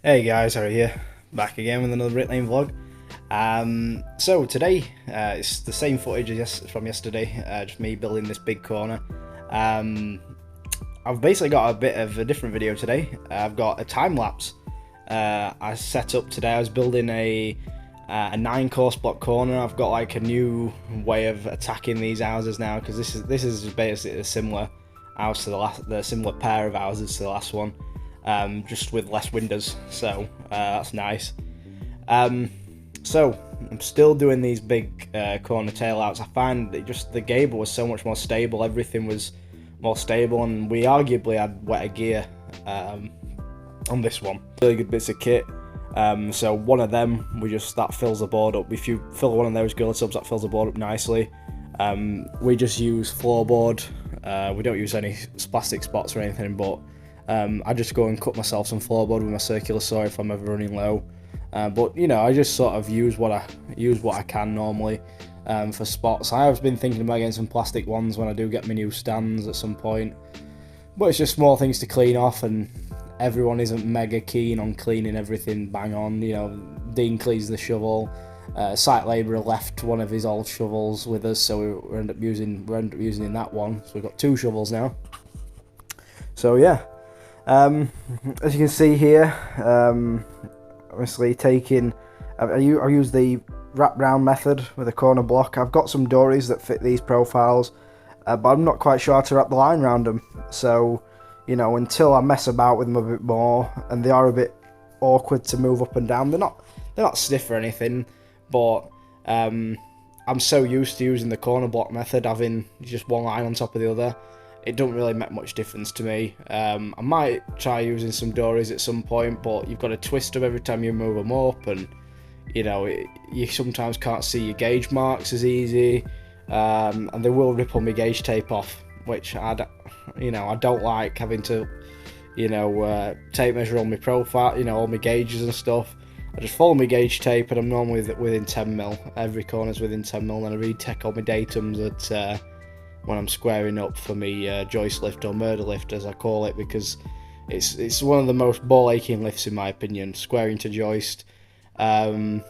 Hey guys, Harry here, back again with another Bricklaying vlog. So today, it's the same footage as from yesterday, just me building this big corner. I've basically got a bit of a different video today. I've got a time-lapse I set up today. I was building a 9-course block corner. I've got like a new way of attacking these houses now, because this is basically a similar house to the similar pair of houses to the last one. Just with less windows, so that's nice. So I'm still doing these big corner tailouts. I find that just the Gable was so much more stable, everything was more stable, and we arguably had wetter gear on this one. Really good bits of kit. So one of them, that fills the board up. If you fill one of those girl tubs, that fills the board up nicely. We just use floorboard. We don't use any plastic spots or anything, but I just go and cut myself some floorboard with my circular saw if I'm ever running low. But you know, I just sort of use what I can normally for spots. I have been thinking about getting some plastic ones when I do get my new stands at some point. But it's just small things to clean off, and everyone isn't mega keen on cleaning everything bang on. You know, Dean cleans the shovel. Site labourer left one of his old shovels with us, so we end up using that one. So we've got 2 shovels now. So yeah. As you can see here, obviously I use the wrap round method with a corner block. I've got some dories that fit these profiles, but I'm not quite sure how to wrap the line around them. So, you know, until I mess about with them a bit more, and they are a bit awkward to move up and down. They're not stiff or anything, but I'm so used to using the corner block method, having just one line on top of the other. It don't really make much difference to me. I might try using some dories at some point, but you've got to twist them every time you move them up, and you know, you sometimes can't see your gauge marks as easy, and they will rip on my gauge tape off, which I don't like having to, tape measure on my profile, all my gauges and stuff. I just follow my gauge tape, and I'm normally within 10mm. Every corner's within 10mm, and I retake all my datums at when I'm squaring up for me joist lift, or murder lift as I call it, because it's one of the most ball aching lifts in my opinion, squaring to joist. I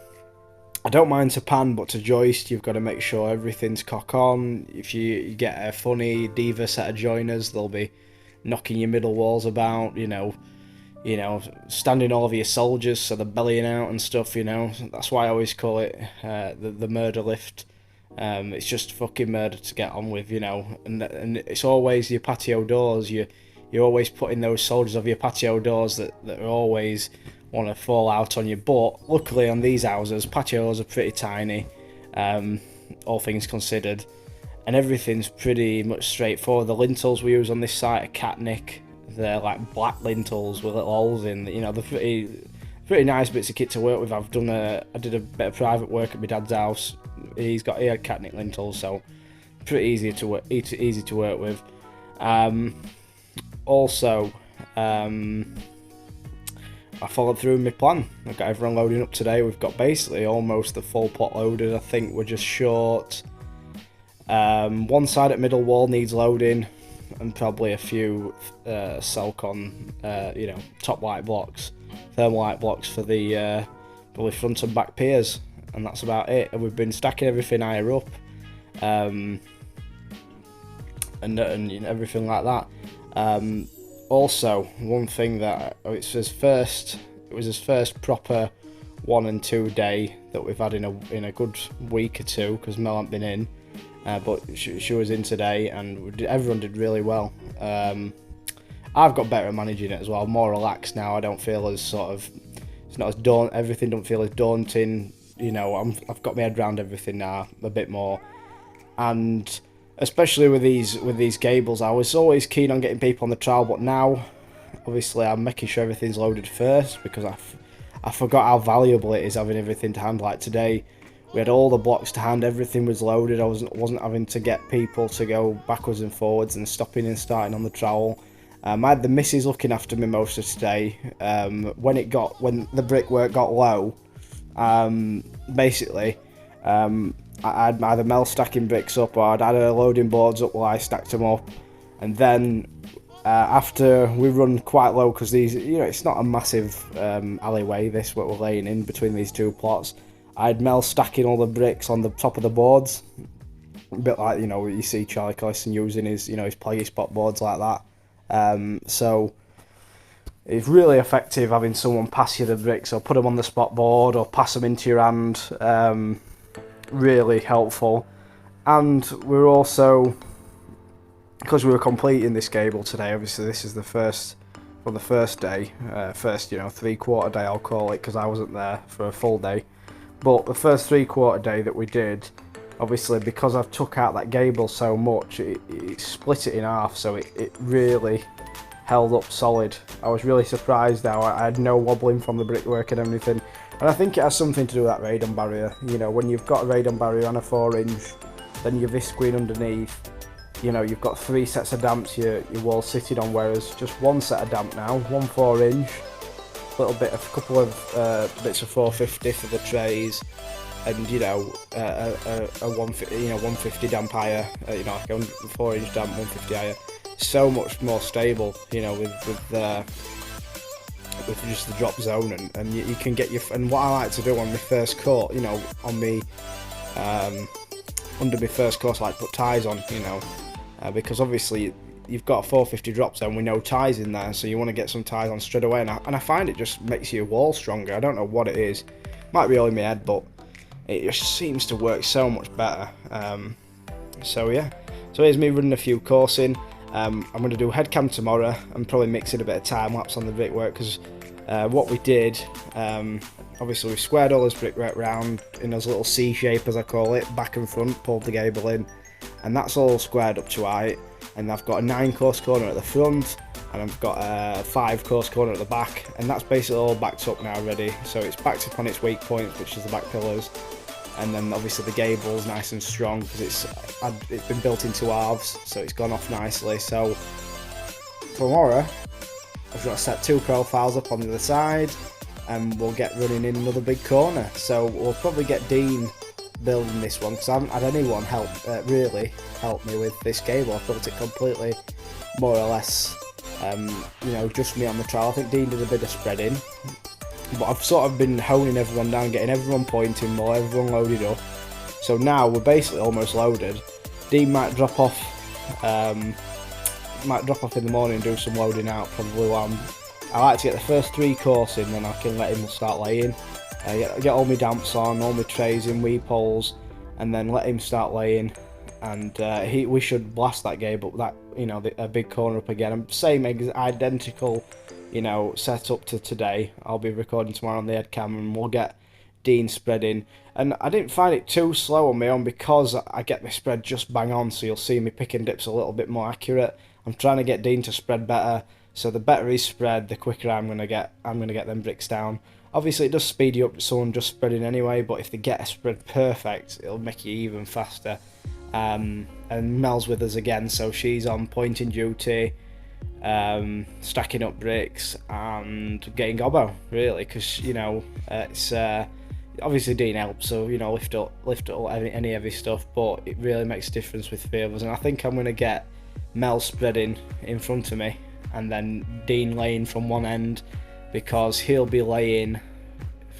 don't mind to pan, but to joist you've got to make sure everything's cock on. If you get a funny diva set of joiners, they'll be knocking your middle walls about, standing all of your soldiers so they're bellying out and stuff. That's why I always call it the murder lift. It's just fucking murder to get on with, and it's always your patio doors. You're always putting those soldiers of your patio doors that are always want to fall out on you. But luckily on these houses, patios are pretty tiny, all things considered, and everything's pretty much straightforward. The lintels we use on this site are catnick. They're like black lintels with little holes in. They're pretty nice bits of kit to work with. I did a bit of private work at my dad's house. He had catnick lintels, so pretty easy to work with. Also, I followed through my plan. I got everyone loading up today. We've got basically almost the full plot loaded. I think we're just short. One side at middle wall needs loading, and probably a few Celcon, top light blocks, thermal light blocks for the probably front and back piers. And that's about it. And we've been stacking everything higher up, and everything like that. Also, one thing that it was his first proper 1 and 2 day that we've had in a good week or two, because Mel hadn't been in, but she was in today, and everyone did really well. I've got better at managing it as well, more relaxed now. I don't feel as it's not as daunting. Everything don't feel as daunting. I've got my head around everything now a bit more, and especially with these Gables, I was always keen on getting people on the trowel, but now, obviously, I'm making sure everything's loaded first, because I forgot how valuable it is having everything to hand. Like today, we had all the blocks to hand, everything was loaded. I wasn't having to get people to go backwards and forwards and stopping and starting on the trowel. I had the missus looking after me most of today. When the brickwork got low, basically, I'd either Mel stacking bricks up, or I'd had her loading boards up while I stacked them up, and then after we run quite low, because these, it's not a massive alleyway, this what we're laying in between these two plots. I had Mel stacking all the bricks on the top of the boards, a bit like what you see Charlie Collison using his his plaggy spot boards like that. So it's really effective having someone pass you the bricks or put them on the spot board or pass them into your hand. Really helpful. And we're also, because we were completing this gable today, obviously this is the first day, first 3/4 day I'll call it, because I wasn't there for a full day. But the first 3/4 day that we did, obviously because I've took out that gable so much, it split it in half, so it really held up solid. I was really surprised how I had no wobbling from the brickwork and everything. And I think it has something to do with that radon barrier. When you've got a radon barrier on a 4-inch, then your visqueen underneath, you've got 3 sets of damps your wall's sitting on, whereas just 1 set of damp now, 1 4-inch, a couple of bits of 450 for the trays, and a 150 damp higher, like a 4-inch damp, 150 higher. So much more stable, with just the drop zone, and you can get your. And what I like to do on my first coat, on me under my first course, I like put ties on, because obviously you've got a 450 drop zone with no ties in there, so you want to get some ties on straight away, and I find it just makes your wall stronger. I don't know what it is, might be all in my head, but it just seems to work so much better. So yeah, so here's me running a few coursing. I'm going to do headcam tomorrow and probably mix in a bit of time lapse on the brickwork, because what we did, obviously we squared all this brickwork round in this little C shape, as I call it, back and front, pulled the gable in, and that's all squared up to height. And I've got a 9-course corner at the front, and I've got a 5-course corner at the back, and that's basically all backed up now, ready. So it's backed up on its weak point, which is the back pillars. And then obviously the gable's nice and strong because it's been built into halves, so it's gone off nicely. So tomorrow I've got to set 2 profiles up on the other side, and we'll get running in another big corner. So we'll probably get Dean building this one, because I haven't had anyone really help me with this gable. I've built it completely, more or less, just me on the trial. I think Dean did a bit of spreading, but I've sort of been honing everyone down, getting everyone pointing more, everyone loaded up. So now we're basically almost loaded. Dean might drop off in the morning and do some loading out, probably while I like to get the first 3 courses in, then I can let him start laying. Get all my damps on, all my trays in, wee poles, and then let him start laying. And we should blast that gable, a big corner up again. Same identical, set up to today. I'll be recording tomorrow on the Headcam, and we'll get Dean spreading. And I didn't find it too slow on my own, because I get my spread just bang on, so you'll see me pick and dips a little bit more accurate. I'm trying to get Dean to spread better, so the better he's spread, the quicker I'm gonna get them bricks down. Obviously it does speed you up to someone just spreading anyway, but if they get a spread perfect, it'll make you even faster. And Mel's with us again, so she's on pointing duty, stacking up bricks and getting gobbo, really, because it's obviously Dean helps, so lift up any heavy stuff, but it really makes a difference with 3 of us. And I think I'm going to get Mel spreading in front of me, and then Dean laying from one end, because he'll be laying,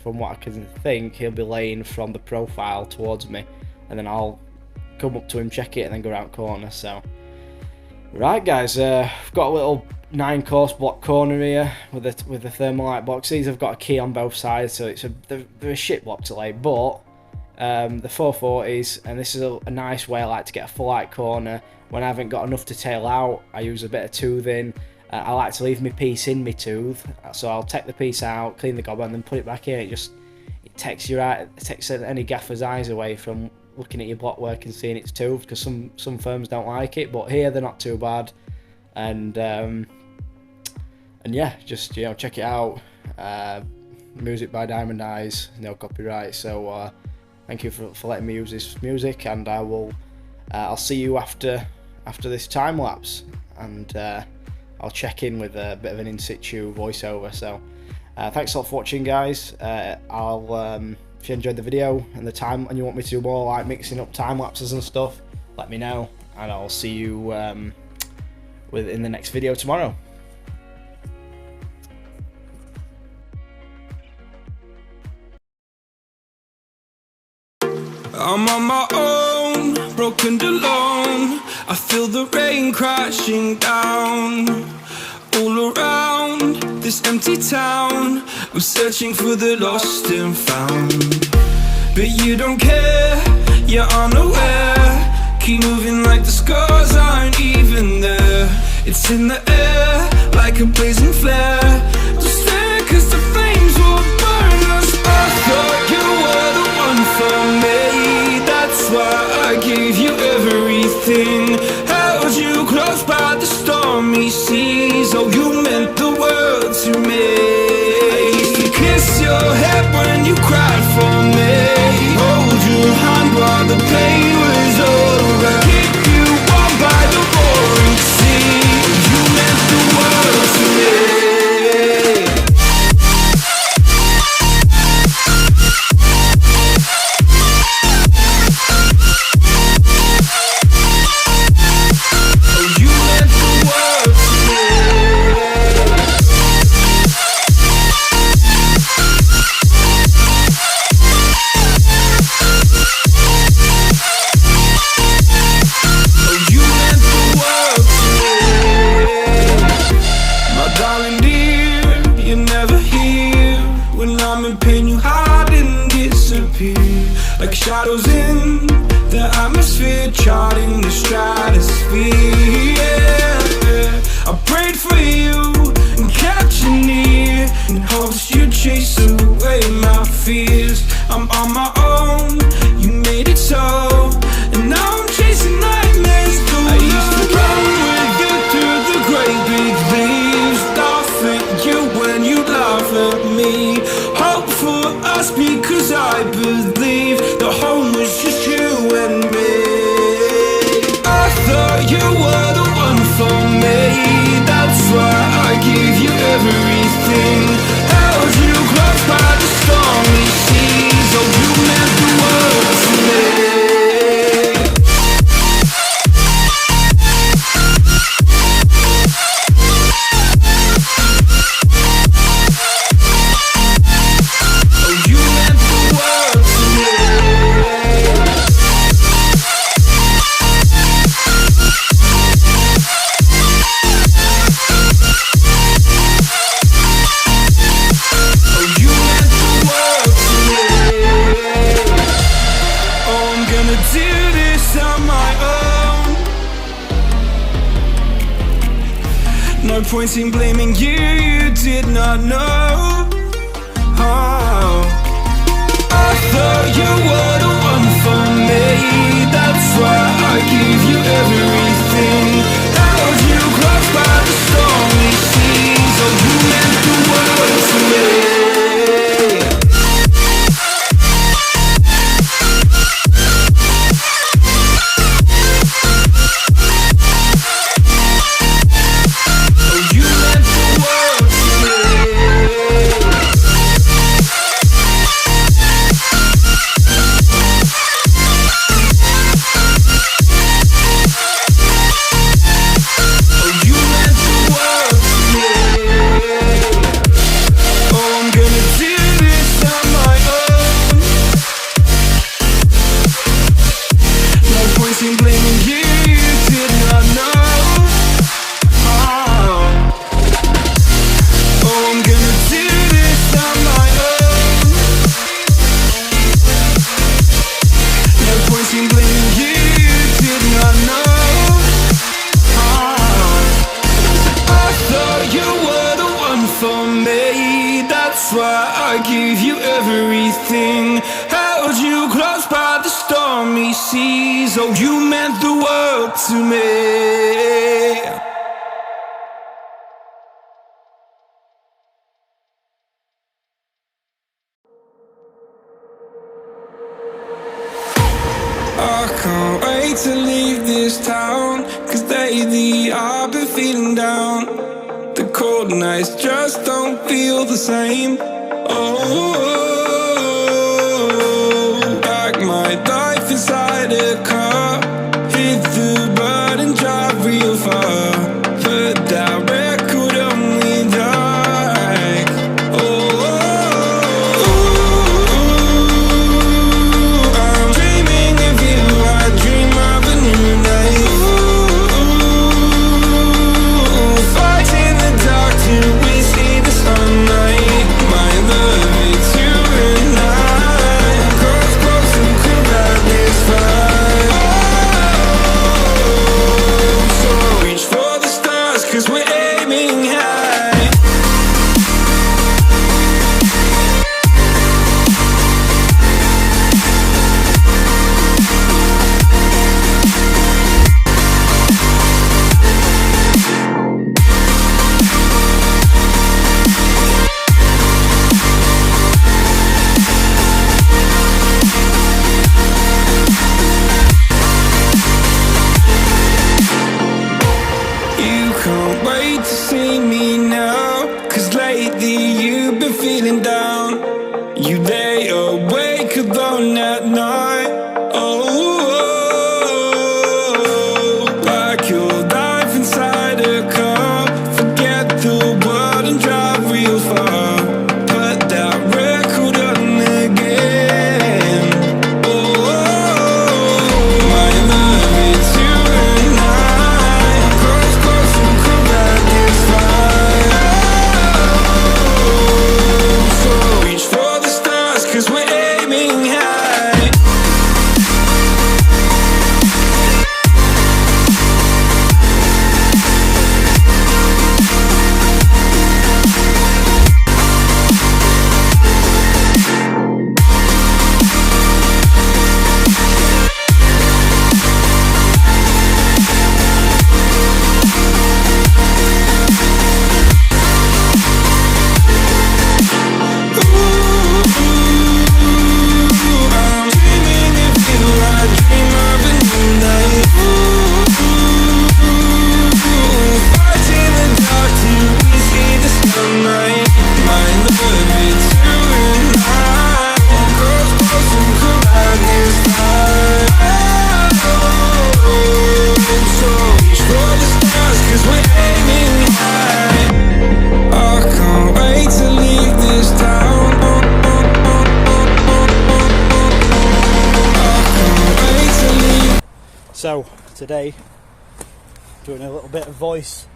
from what I can think, he'll be laying from the profile towards me, and then I'll come up to him, check it, and then go around corner. So right guys, I've got a little 9-course block corner here with the thermalite box. These have got a key on both sides, so they're a shit block to lay, but the 440s, and this is a nice way I like to get a full height corner. When I haven't got enough to tail out, I use a bit of toothing. I like to leave my piece in my tooth, so I'll take the piece out, clean the gob, and then put it back in. It takes any gaffer's eyes away from looking at your block work and seeing it's tooth, because some firms don't like it, but here they're not too bad. And yeah, just check it out. Music by Diamond Eyes, no copyright. So thank you for letting me use this music, and I'll see you after this time lapse, and I'll check in with a bit of an in situ voiceover. So thanks a lot for watching, guys. If you enjoyed the video and you want me to do more like mixing up time lapses and stuff, let me know, and I'll see you in the next video tomorrow. I'm on my own, broken and alone. I feel the rain crashing down all around this empty town. I'm searching for the lost and found, but you don't care, you're unaware. Keep moving like the scars aren't even there. It's in the air like a blazing flare. Just stare, cause the flames will burn us. I thought you were the one for me. That's why I gave you everything. Held you close by the stormy seas. Oh, you meant the world to me. I used to kiss your head when you cried for me. Hold your hand while the pain was over. Keep you warm by the roaring sea. You meant the world to me. Like shadows in the atmosphere, charting the stratosphere. Yeah. I prayed for you and kept you near, in hopes you'd chase away my fears. I'm on my own, you made it so, and now I'm chasing nightmares through. I used to run with you through the great big leaves, laugh at you when you laugh at me. Hope for us because I believe the home was just you and me. I thought you were the one for me. That's why I gave you everything. Held you close by the stormy seas. Oh, you meant the world to me. No point in blaming you, you did not know. Oh. I thought you were the one for me. That's why I gave you everything. Held you close by the stormy seas. Oh, you meant the world to me. That's why I gave you everything. Held you close by the stormy seas. Oh, you meant the world to me. I can't wait to leave this town, 'cause lately I've been feeling down. The cold nights just don't feel the same. Oh, like my life inside a car. Hit the button, drive real far. you're feeling down, you lay awake alone at night. Oh, like your life inside a car. Forget the world and drive real far. Put that record on again. Oh, my love, it's you and I. Close, close, and come back this fire. So reach for the stars, 'cause we're aiming high. So today, doing a little bit of voice,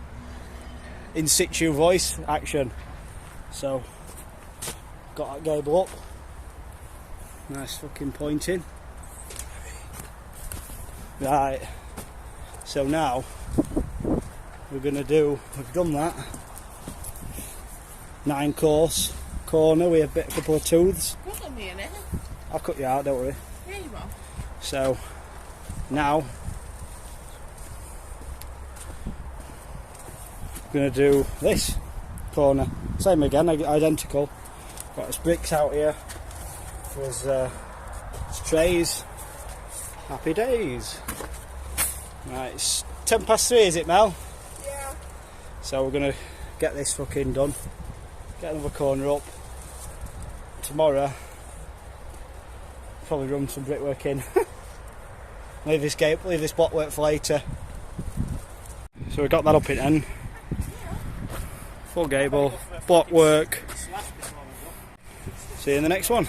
in situ voice action. So got that Gable up, nice fucking pointing. Right, so now we're gonna do, we've done that 9-course corner with a couple of tooths. I'll cut you out, don't worry. Yeah, you will. So now we're going to do this corner, same again, identical. Got his bricks out here for his trays. Happy days. Right, it's 3:10, is it, Mel? Yeah. So we're going to get this fucking done, get another corner up. Tomorrow probably run some brickwork in. Leave this blockwork for later. So we got that up in end. Full Gable, blockwork. See you in the next one.